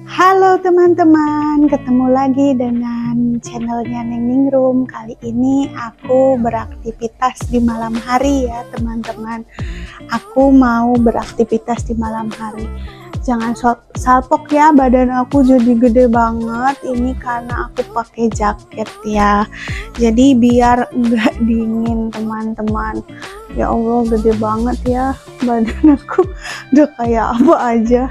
Halo teman-teman, ketemu lagi dengan channelnya Neng Ningrum. Kali ini aku beraktivitas di malam hari ya teman-teman. Aku mau beraktivitas di malam hari. Jangan salpok ya, badan aku jadi gede banget. Ini karena aku pakai jaket ya. Jadi biar enggak dingin teman-teman. Ya Allah, gede banget ya badan aku. Udah kayak apa aja.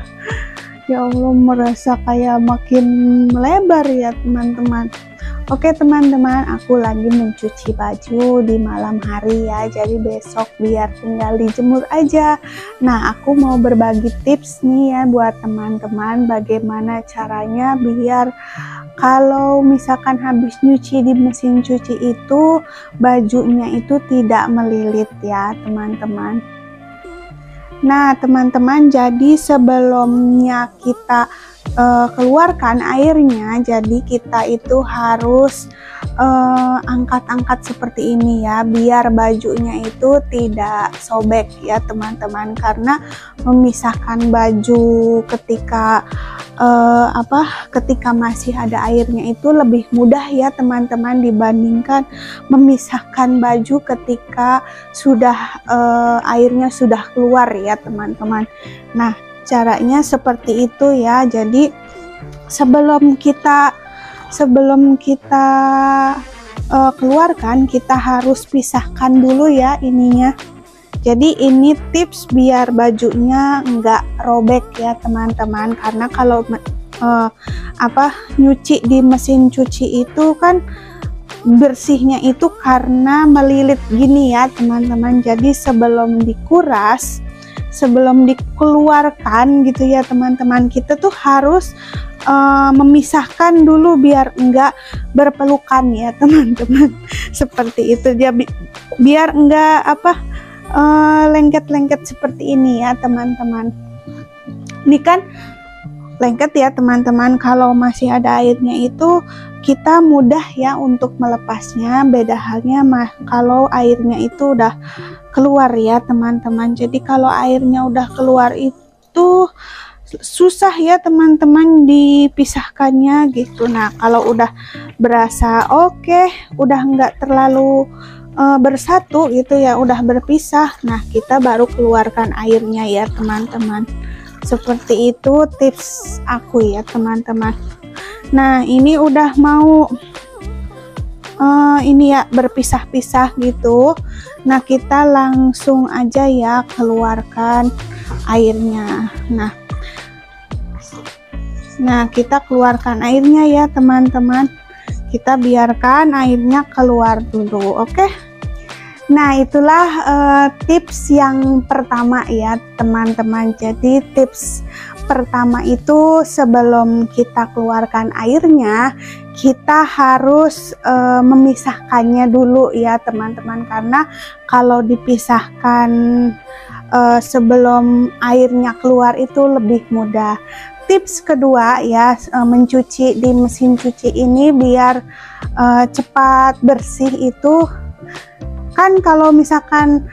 Ya Allah, merasa kayak makin melebar ya teman-teman. Oke teman-teman, aku lagi mencuci baju di malam hari ya. Jadi besok biar tinggal dijemur aja. Nah, aku mau berbagi tips nih ya buat teman-teman. Bagaimana caranya biar kalau misalkan habis nyuci di mesin cuci itu, bajunya itu tidak melilit ya teman-teman. Nah teman-teman, jadi sebelumnya kita keluarkan airnya, jadi kita itu harus angkat-angkat seperti ini ya, biar bajunya itu tidak sobek ya teman-teman. Karena memisahkan baju ketika ketika masih ada airnya itu lebih mudah ya teman-teman, dibandingkan memisahkan baju ketika sudah airnya sudah keluar ya teman-teman. Nah, caranya seperti itu ya. Jadi sebelum kita keluarkan, kita harus pisahkan dulu ya ininya. Jadi ini tips biar bajunya enggak robek ya teman-teman. Karena kalau nyuci di mesin cuci itu kan bersihnya itu karena melilit gini ya teman-teman. Jadi sebelum dikuras, sebelum dikeluarkan gitu ya teman-teman, kita tuh harus memisahkan dulu biar enggak berpelukan ya teman-teman. Seperti itu dia, biar enggak lengket-lengket seperti ini ya teman-teman. Ini kan lengket ya teman-teman. Kalau masih ada airnya itu kita mudah ya untuk melepasnya. Beda halnya kalau airnya itu udah keluar ya teman-teman. Jadi kalau airnya udah keluar itu susah ya teman-teman dipisahkannya gitu. Nah, kalau udah berasa oke, udah nggak terlalu bersatu gitu ya, udah berpisah, nah kita baru keluarkan airnya ya teman-teman. Seperti itu tips aku ya teman-teman. Nah, ini udah mau ini ya, berpisah-pisah gitu. Nah, kita langsung aja ya keluarkan airnya. Nah, kita keluarkan airnya ya teman-teman. Kita biarkan airnya keluar dulu, oke? Nah, itulah tips yang pertama ya teman-teman. Jadi tips pertama itu sebelum kita keluarkan airnya, kita harus memisahkannya dulu ya teman-teman. Karena kalau dipisahkan sebelum airnya keluar itu lebih mudah. Tips kedua ya, mencuci di mesin cuci ini biar cepat bersih itu kan, kalau misalkan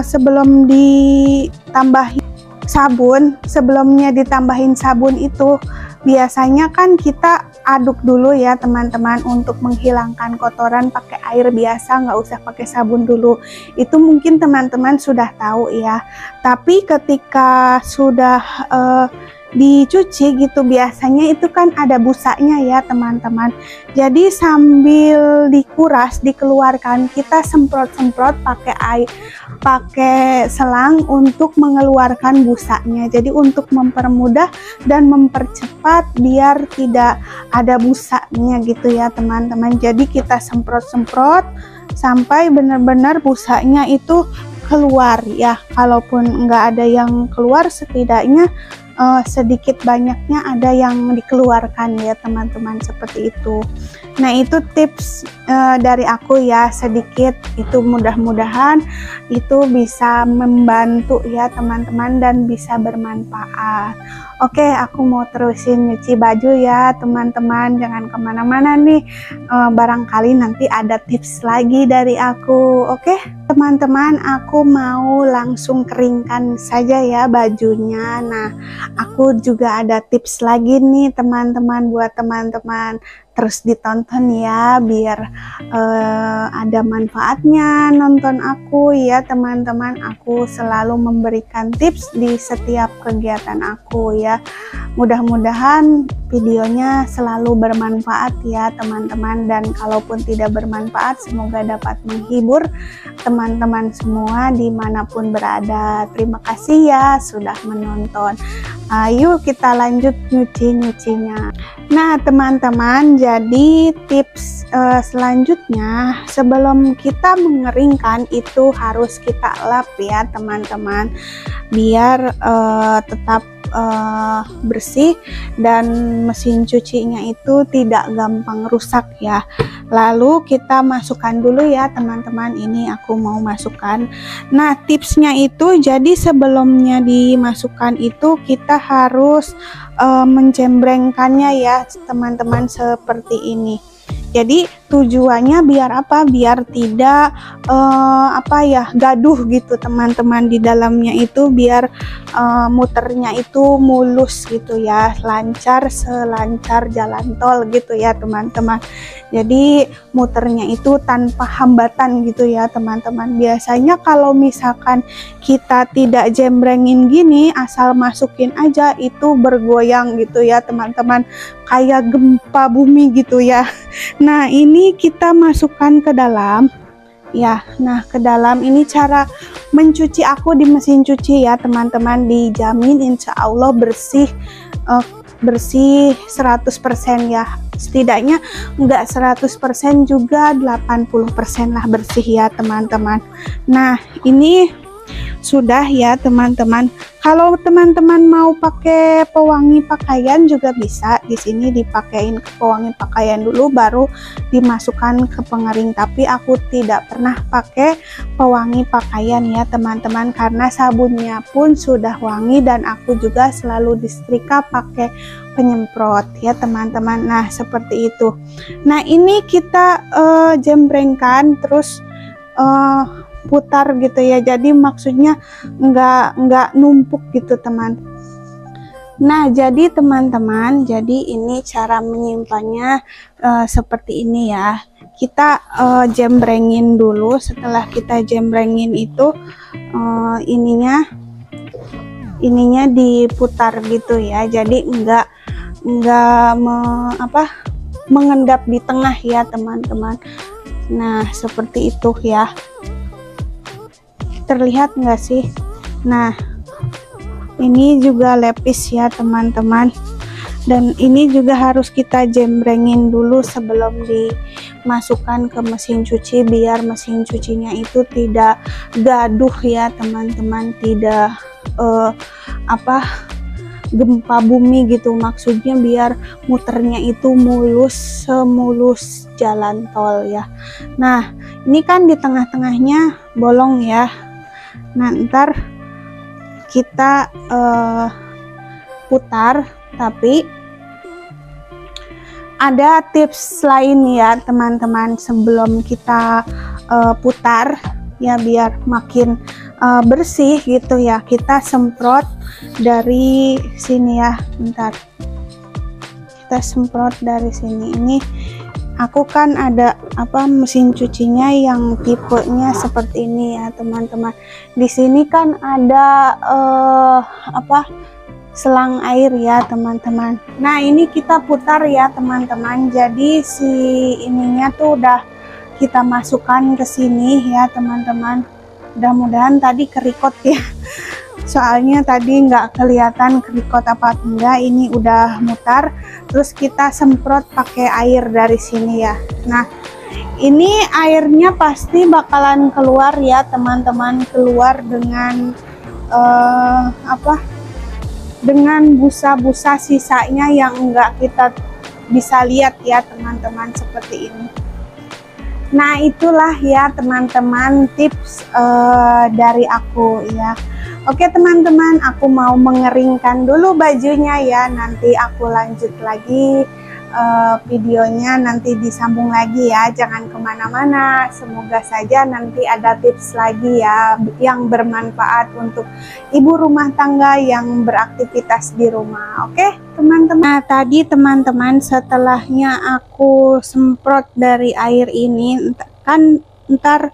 sebelum ditambahin sabun, sebelumnya ditambahin sabun itu biasanya kan kita aduk dulu ya teman-teman untuk menghilangkan kotoran pakai air biasa, nggak usah pakai sabun dulu. Itu mungkin teman-teman sudah tahu ya. Tapi ketika sudah dicuci gitu, biasanya itu kan ada busanya ya teman-teman. Jadi sambil dikuras, dikeluarkan, kita semprot-semprot pakai air, pakai selang untuk mengeluarkan busanya. Jadi untuk mempermudah dan mempercepat biar tidak ada busanya gitu ya teman-teman. Jadi kita semprot-semprot sampai benar-benar busanya itu keluar ya. Kalaupun nggak ada yang keluar, setidaknya sedikit banyaknya ada yang dikeluarkan ya teman-teman, seperti itu. Nah, itu tips dari aku ya, sedikit itu, mudah-mudahan itu bisa membantu ya teman-teman dan bisa bermanfaat. Oke, aku mau terusin nyuci baju ya teman-teman, jangan kemana-mana nih, barangkali nanti ada tips lagi dari aku. Oke teman-teman, aku mau langsung keringkan saja ya bajunya. Nah, aku juga ada tips lagi nih teman-teman, buat teman-teman terus ditonton ya, biar ada manfaatnya nonton aku ya teman-teman. Aku selalu memberikan tips di setiap kegiatan aku ya. Mudah-mudahan videonya selalu bermanfaat ya teman-teman, dan kalaupun tidak bermanfaat semoga dapat menghibur teman-teman semua dimanapun berada. Terima kasih ya sudah menonton. Ayo kita lanjut nyucinya. Nah teman-teman, jadi tips selanjutnya sebelum kita mengeringkan itu harus kita lap ya teman-teman, biar tetap bersih dan mesin cucinya itu tidak gampang rusak ya. Lalu kita masukkan dulu ya teman-teman, ini aku mau masukkan. Nah tipsnya itu, jadi sebelumnya dimasukkan itu kita harus mencembrengkannya ya teman-teman, seperti ini. Jadi tujuannya biar apa? Biar tidak gaduh gitu teman-teman di dalamnya itu, biar muternya itu mulus gitu ya, lancar, selancar jalan tol gitu ya teman-teman. Jadi muternya itu tanpa hambatan gitu ya teman-teman. Biasanya kalau misalkan kita tidak jembrengin gini, asal masukin aja itu bergoyang gitu ya teman-teman, kayak gempa bumi gitu ya. Nah ini kita masukkan ke dalam ya. Nah ke dalam ini cara mencuci aku di mesin cuci ya teman-teman, dijamin insya Allah bersih, bersih 100% ya, setidaknya enggak 100% juga 80% lah bersih ya teman-teman. Nah ini sudah ya teman-teman. Kalau teman-teman mau pakai pewangi pakaian juga bisa, di sini dipakein pewangi pakaian dulu baru dimasukkan ke pengering. Tapi aku tidak pernah pakai pewangi pakaian ya teman-teman, karena sabunnya pun sudah wangi dan aku juga selalu disetrika pakai penyemprot ya teman-teman. Nah seperti itu. Nah ini kita jembrengkan terus putar gitu ya, jadi maksudnya nggak numpuk gitu teman. Nah jadi teman-teman, jadi ini cara menyimpannya seperti ini ya. Kita jembrengin dulu. Setelah kita jembrengin itu ininya diputar gitu ya, jadi enggak mengendap di tengah ya teman-teman. Nah seperti itu ya, terlihat enggak sih? Nah ini juga lepis ya teman-teman, dan ini juga harus kita jembrengin dulu sebelum dimasukkan ke mesin cuci, biar mesin cucinya itu tidak gaduh ya teman-teman, tidak gempa bumi gitu, maksudnya biar muternya itu mulus, semulus jalan tol ya. Nah ini kan di tengah-tengahnya bolong ya. Nah ntar kita putar, tapi ada tips lain ya teman-teman sebelum kita putar ya, biar makin bersih gitu ya. Kita semprot dari sini ya, bentar, kita semprot dari sini. Ini aku kan ada mesin cucinya yang tipenya seperti ini ya teman-teman. Di sini kan ada selang air ya teman-teman. Nah ini kita putar ya teman-teman, jadi si ininya tuh udah kita masukkan ke sini ya teman-teman. Mudah-mudahan tadi kerikot ya, soalnya tadi nggak kelihatan kerikot apa enggak. Ini udah mutar, terus kita semprot pakai air dari sini ya. Nah ini airnya pasti bakalan keluar ya teman-teman, keluar dengan dengan busa-busa sisanya yang enggak kita bisa lihat ya teman-teman, seperti ini. Nah itulah ya teman-teman tips dari aku ya. Oke teman-teman, aku mau mengeringkan dulu bajunya ya, nanti aku lanjut lagi videonya, nanti disambung lagi ya, jangan kemana-mana. Semoga saja nanti ada tips lagi ya yang bermanfaat untuk ibu rumah tangga yang beraktivitas di rumah. Oke teman-teman, nah tadi teman-teman setelahnya aku semprot dari air ini, kan ntar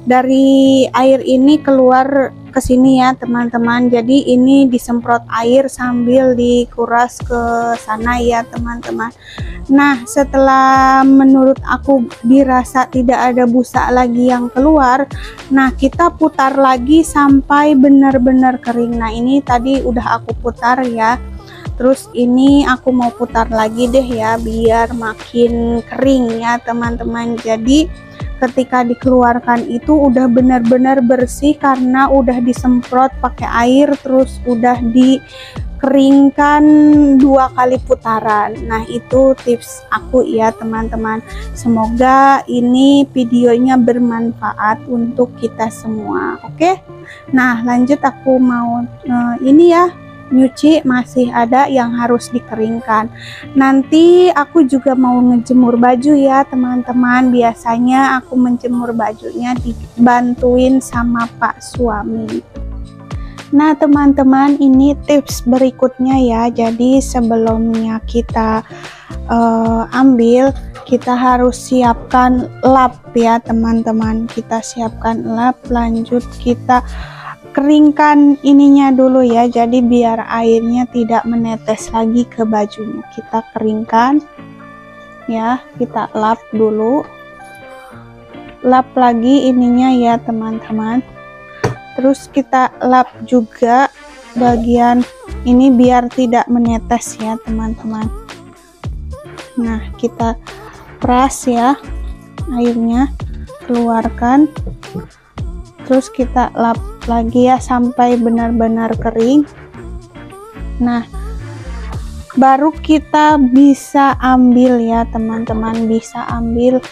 dari air ini keluar ke sini ya teman-teman, jadi ini disemprot air sambil dikuras ke sana ya teman-teman. Nah setelah menurut aku dirasa tidak ada busa lagi yang keluar, nah kita putar lagi sampai benar-benar kering. Nah ini tadi udah aku putar ya, terus ini aku mau putar lagi deh ya biar makin kering ya teman-teman. Jadi ketika dikeluarkan itu udah benar-benar bersih karena udah disemprot pakai air, terus udah dikeringkan 2 kali putaran. Nah itu tips aku ya teman-teman, semoga ini videonya bermanfaat untuk kita semua. Oke, nah lanjut aku mau ini ya, nyuci masih ada yang harus dikeringkan. Nanti aku juga mau ngejemur baju ya teman-teman. Biasanya aku menjemur bajunya dibantuin sama Pak suami. Nah teman-teman, ini tips berikutnya ya. Jadi sebelumnya kita ambil, kita harus siapkan lap ya teman-teman. Kita siapkan lap, lanjut kita keringkan ininya dulu ya, jadi biar airnya tidak menetes lagi ke bajunya. Kita keringkan ya, kita lap dulu, lap lagi ininya ya teman-teman. Terus kita lap juga bagian ini biar tidak menetes ya teman-teman. Nah kita peras ya, airnya keluarkan, terus kita lap lagi ya sampai benar-benar kering. Nah baru kita bisa ambil ya teman-teman, bisa ambil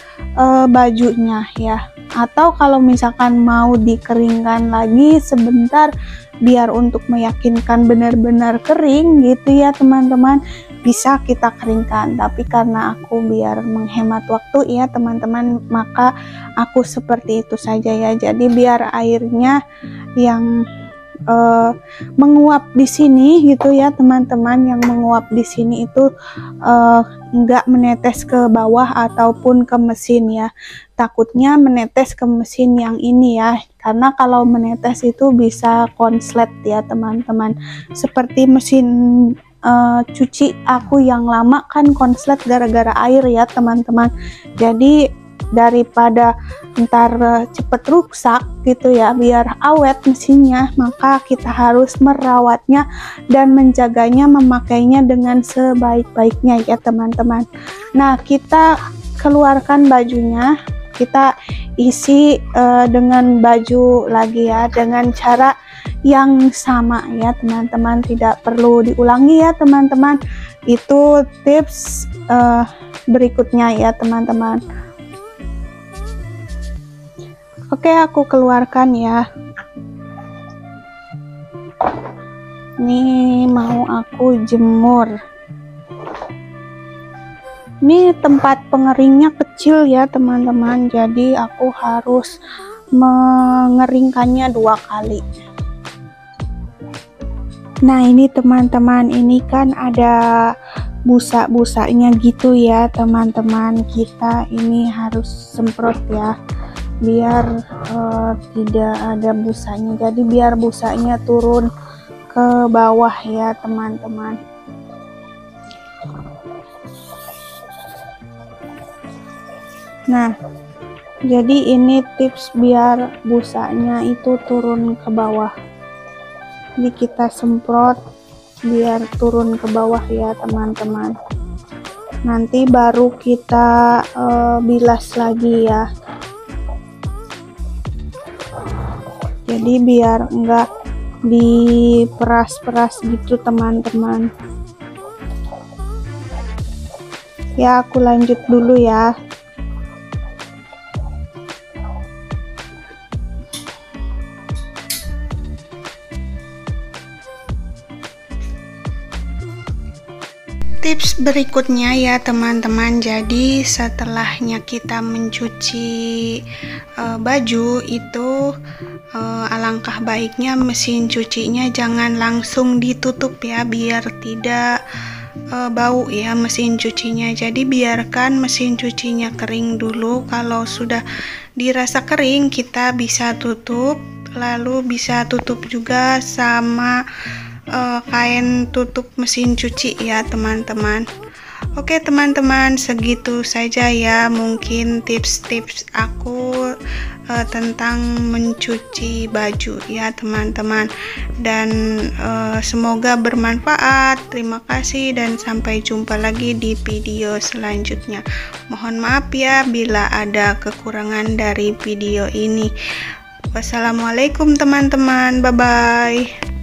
bajunya ya. Atau kalau misalkan mau dikeringkan lagi sebentar biar untuk meyakinkan benar-benar kering gitu ya teman-teman, bisa kita keringkan. Tapi karena aku biar menghemat waktu ya teman-teman, maka aku seperti itu saja ya. Jadi biar airnya yang menguap di sini gitu ya teman-teman, yang menguap di sini itu enggak menetes ke bawah ataupun ke mesin ya. Takutnya menetes ke mesin yang ini ya, karena kalau menetes itu bisa konslet ya teman-teman. Seperti mesin cuci aku yang lama kan konslet gara-gara air ya teman-teman. Jadi daripada ntar cepet rusak gitu ya, biar awet mesinnya, maka kita harus merawatnya dan menjaganya, memakainya dengan sebaik-baiknya ya teman-teman. Nah kita keluarkan bajunya, kita isi dengan baju lagi ya, dengan cara yang sama ya teman-teman, tidak perlu diulangi ya teman-teman. Itu tips berikutnya ya teman-teman. Oke, aku keluarkan ya. Ini mau aku jemur. Ini tempat pengeringnya kecil ya teman-teman, jadi aku harus mengeringkannya 2 kali. Nah ini teman-teman, ini kan ada busa-busanya gitu ya teman-teman. Kita ini harus semprot ya, biar tidak ada busanya, jadi biar busanya turun ke bawah ya teman-teman. Nah jadi ini tips biar busanya itu turun ke bawah, jadi kita semprot biar turun ke bawah ya teman-teman. Nanti baru kita bilas lagi ya, jadi biar enggak diperas-peras gitu teman-teman. Ya aku lanjut dulu ya. Tips berikutnya ya teman-teman, jadi setelahnya kita mencuci baju itu alangkah baiknya mesin cucinya jangan langsung ditutup ya, biar tidak bau ya mesin cucinya. Jadi biarkan mesin cucinya kering dulu, kalau sudah dirasa kering kita bisa tutup, lalu bisa tutup juga sama kain tutup mesin cuci ya teman-teman. Oke teman-teman, segitu saja ya mungkin tips-tips aku tentang mencuci baju ya teman-teman, dan semoga bermanfaat. Terima kasih dan sampai jumpa lagi di video selanjutnya. Mohon maaf ya bila ada kekurangan dari video ini. Wassalamualaikum teman-teman, bye bye.